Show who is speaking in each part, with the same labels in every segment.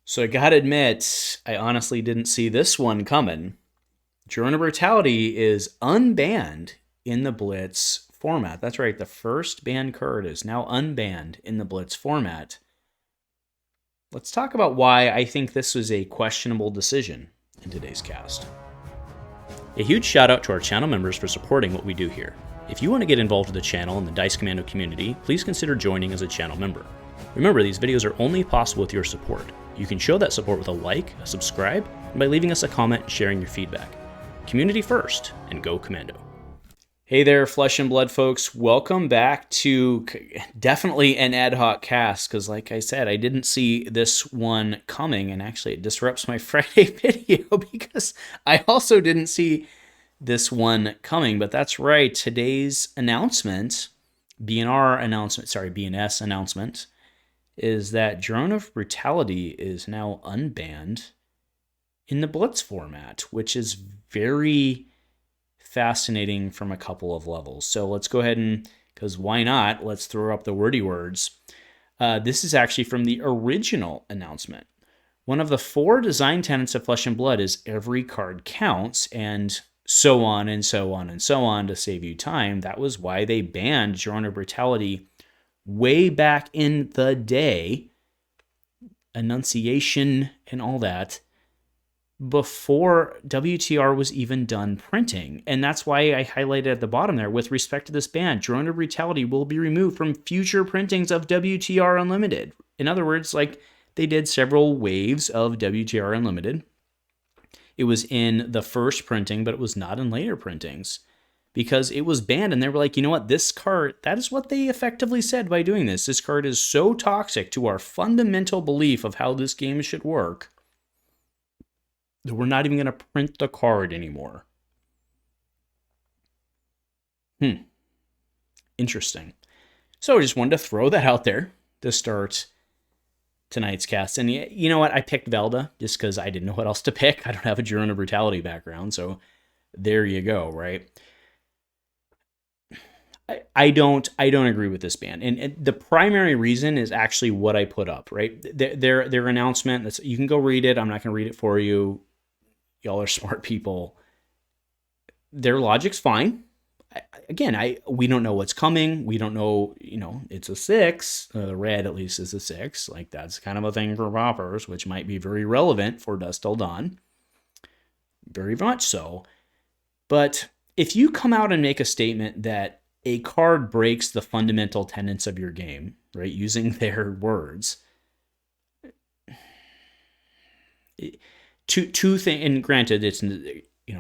Speaker 1: So I gotta admit, I honestly didn't see this one coming. Drone of Brutality is unbanned in the Blitz format. That's right, the first banned card is now unbanned in the Blitz format. Let's talk about why I think this was a questionable decision in today's cast. A huge shout out to our channel members for supporting what we do here. If you want to get involved with the channel and the Dice Commando community, please consider joining as a channel member. Remember, these videos are only possible with your support. You can show that support with a like, a subscribe, and by leaving us a comment and sharing your feedback. Community first, and go Commando. Hey there, Flesh and Blood folks. Welcome back to definitely an ad hoc cast, because like I said, I didn't see this one coming, and actually it disrupts my Friday video because I also didn't see this one coming. But that's right, today's announcement, BNS announcement, is that Drone of Brutality is now unbanned in the Blitz format, which is very fascinating from a couple of levels. So let's go ahead and, because why not, let's throw up the wordy words. This is actually from the original announcement. One of the 4 design tenets of Flesh and Blood is every card counts, and so on and so on and so on to save you time. That was why they banned Drone of Brutality way back in the day, Annunciation and all that, before WTR was even done printing. And that's why I highlighted at the bottom there, with respect to this ban, Drone of Brutality will be removed from future printings of WTR Unlimited. In other words, like they did several waves of WTR Unlimited. It was in the first printing, but it was not in later printings, because it was banned, and they were like, you know what, this card, that is what they effectively said by doing this. This card is so toxic to our fundamental belief of how this game should work that we're not even going to print the card anymore. Interesting. So I just wanted to throw that out there to start tonight's cast. And you know what, I picked Velda just because I didn't know what else to pick. I don't have a Drone of Brutality background, so there you go, right? I don't agree with this ban, and the primary reason is actually what I put up. Right, their announcement. That's, you can go read it. I'm not going to read it for you. Y'all are smart people. Their logic's fine. We don't know what's coming. We don't know. It's a 6. The red at least is a 6. Like that's kind of a thing for poppers, which might be very relevant for Dusk Till Dawn. Very much so. But if you come out and make a statement that a card breaks the fundamental tenets of your game, right? Using their words. Two things, and granted, it's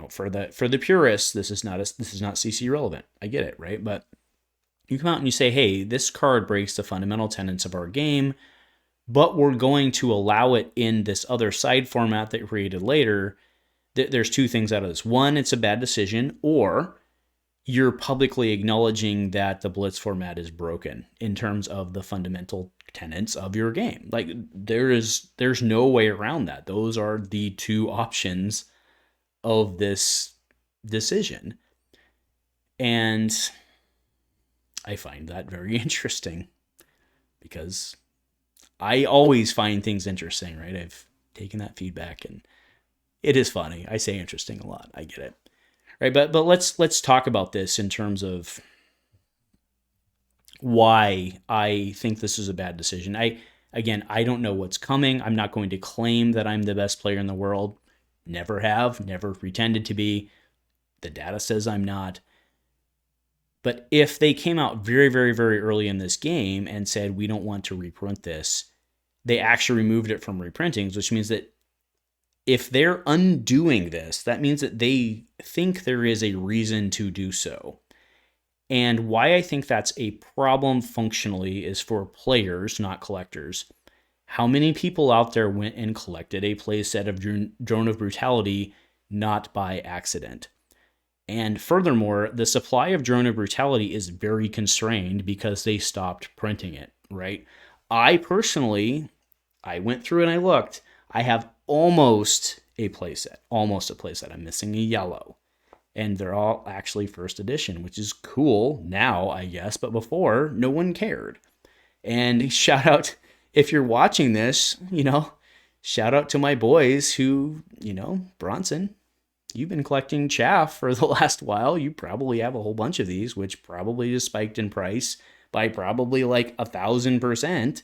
Speaker 1: for the purists, this is not CC relevant. I get it, right? But you come out and you say, hey, this card breaks the fundamental tenets of our game, but we're going to allow it in this other side format that we created later. There's 2 things out of this. One, it's a bad decision, or you're publicly acknowledging that the Blitz format is broken in terms of the fundamental tenets of your game. Like there's no way around that. Those are the 2 options of this decision. And I find that very interesting because I always find things interesting, right? I've taken that feedback and it is funny. I say interesting a lot. I get it. Right, but let's talk about this in terms of why I think this is a bad decision. I don't know what's coming. I'm not going to claim that I'm the best player in the world. Never have, never pretended to be. The data says I'm not. But if they came out very, very, very early in this game and said, we don't want to reprint this, they actually removed it from reprintings, which means that if they're undoing this, that means that they think there is a reason to do so. And why I think that's a problem functionally is for players, not collectors. How many people out there went and collected a playset of Drone of Brutality not by accident? And furthermore, the supply of Drone of Brutality is very constrained because they stopped printing it, right? I personally, I went through and I looked. I have almost a playset. I'm missing a yellow. And they're all actually first edition, which is cool now, I guess. But before, no one cared. And shout out, if you're watching this, shout out to my boys who, Bronson, you've been collecting chaff for the last while. You probably have a whole bunch of these, which probably just spiked in price by probably like 1,000%.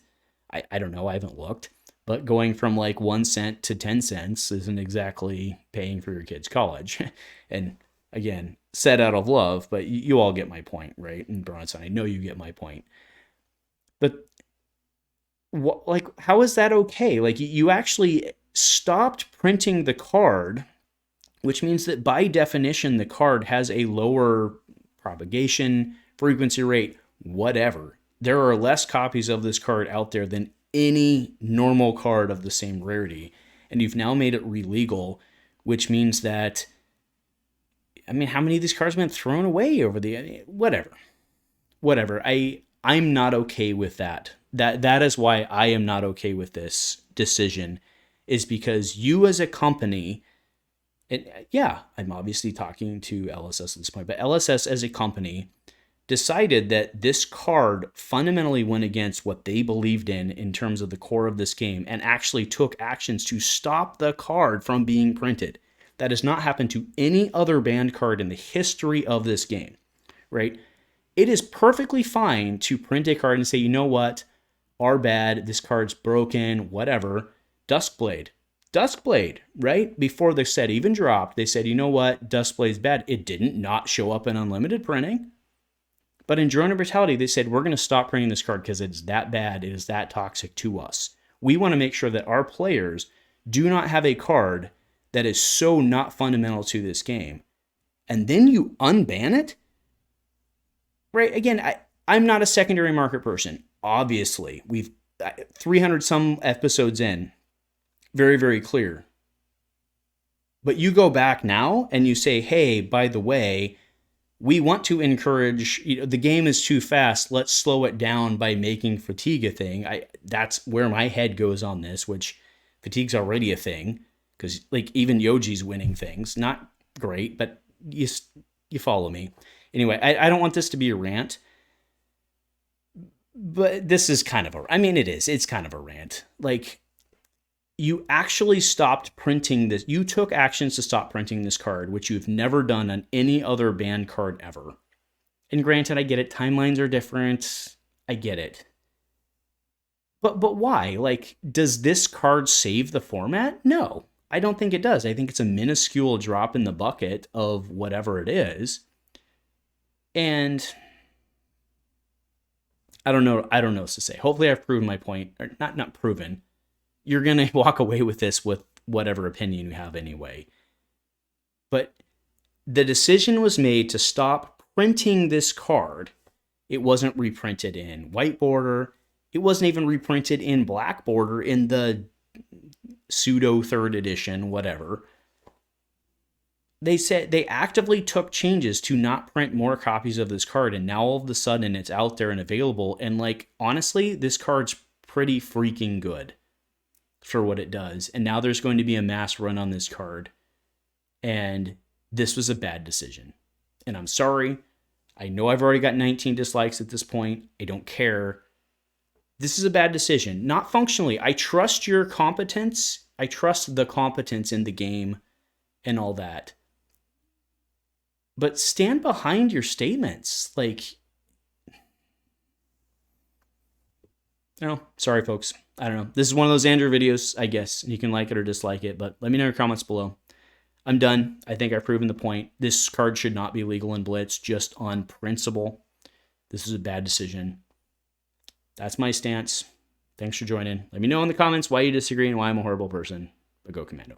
Speaker 1: I don't know. I haven't looked. But going from like 1 cent to 10 cents isn't exactly paying for your kid's college. And again, said out of love, but you all get my point, right? And Bronson, I know you get my point. But how is that okay? Like, you actually stopped printing the card, which means that by definition, the card has a lower propagation, frequency rate, whatever. There are less copies of this card out there than any normal card of the same rarity. And you've now made it relegal, which means that, how many of these cards have been thrown away over whatever. I'm not okay with that. That is why I am not okay with this decision, is because you as a company, and yeah, I'm obviously talking to LSS at this point, but LSS as a company decided that this card fundamentally went against what they believed in terms of the core of this game, and actually took actions to stop the card from being printed. That has not happened to any other banned card in the history of this game, right? It is perfectly fine to print a card and say, you know what, our bad, this card's broken, whatever. Duskblade, right? Before the set even dropped, they said, you know what, Duskblade's bad. It didn't not show up in unlimited printing. But in Drone and Brutality, they said, we're going to stop printing this card because it's that bad. It is that toxic to us. We want to make sure that our players do not have a card that is so not fundamental to this game. And then you unban it? Right? Again, I'm not a secondary market person. Obviously, we've 300 some episodes in. Very, very clear. But you go back now and you say, hey, by the way, we want to encourage, the game is too fast. Let's slow it down by making fatigue a thing. That's where my head goes on this, which fatigue's already a thing, because like even Yoji's winning things. Not great, but you follow me. Anyway, I don't want this to be a rant, but this is kind of it's kind of a rant. Like, you actually stopped printing this. You took actions to stop printing this card, which you've never done on any other banned card ever. And granted, I get it. Timelines are different. I get it. But why? Like, does this card save the format? No, I don't think it does. I think it's a minuscule drop in the bucket of whatever it is. And I don't know what to say. Hopefully I've proven my point. Or not proven. You're going to walk away with this with whatever opinion you have anyway. But the decision was made to stop printing this card. It wasn't reprinted in white border. It wasn't even reprinted in black border in the pseudo 3rd edition, whatever. They said they actively took changes to not print more copies of this card, and now all of a sudden it's out there and available. And like, honestly, this card's pretty freaking good for what it does. And now there's going to be a mass run on this card. And this was a bad decision. And I'm sorry. I know I've already got 19 dislikes at this point. I don't care. This is a bad decision. Not functionally. I trust your competence. I trust the competence in the game and all that. But stand behind your statements. Like, sorry, folks. I don't know. This is one of those Andrew videos, I guess. You can like it or dislike it, but let me know in your comments below. I'm done. I think I've proven the point. This card should not be legal in Blitz, just on principle. This is a bad decision. That's my stance. Thanks for joining. Let me know in the comments why you disagree and why I'm a horrible person. But go Commando.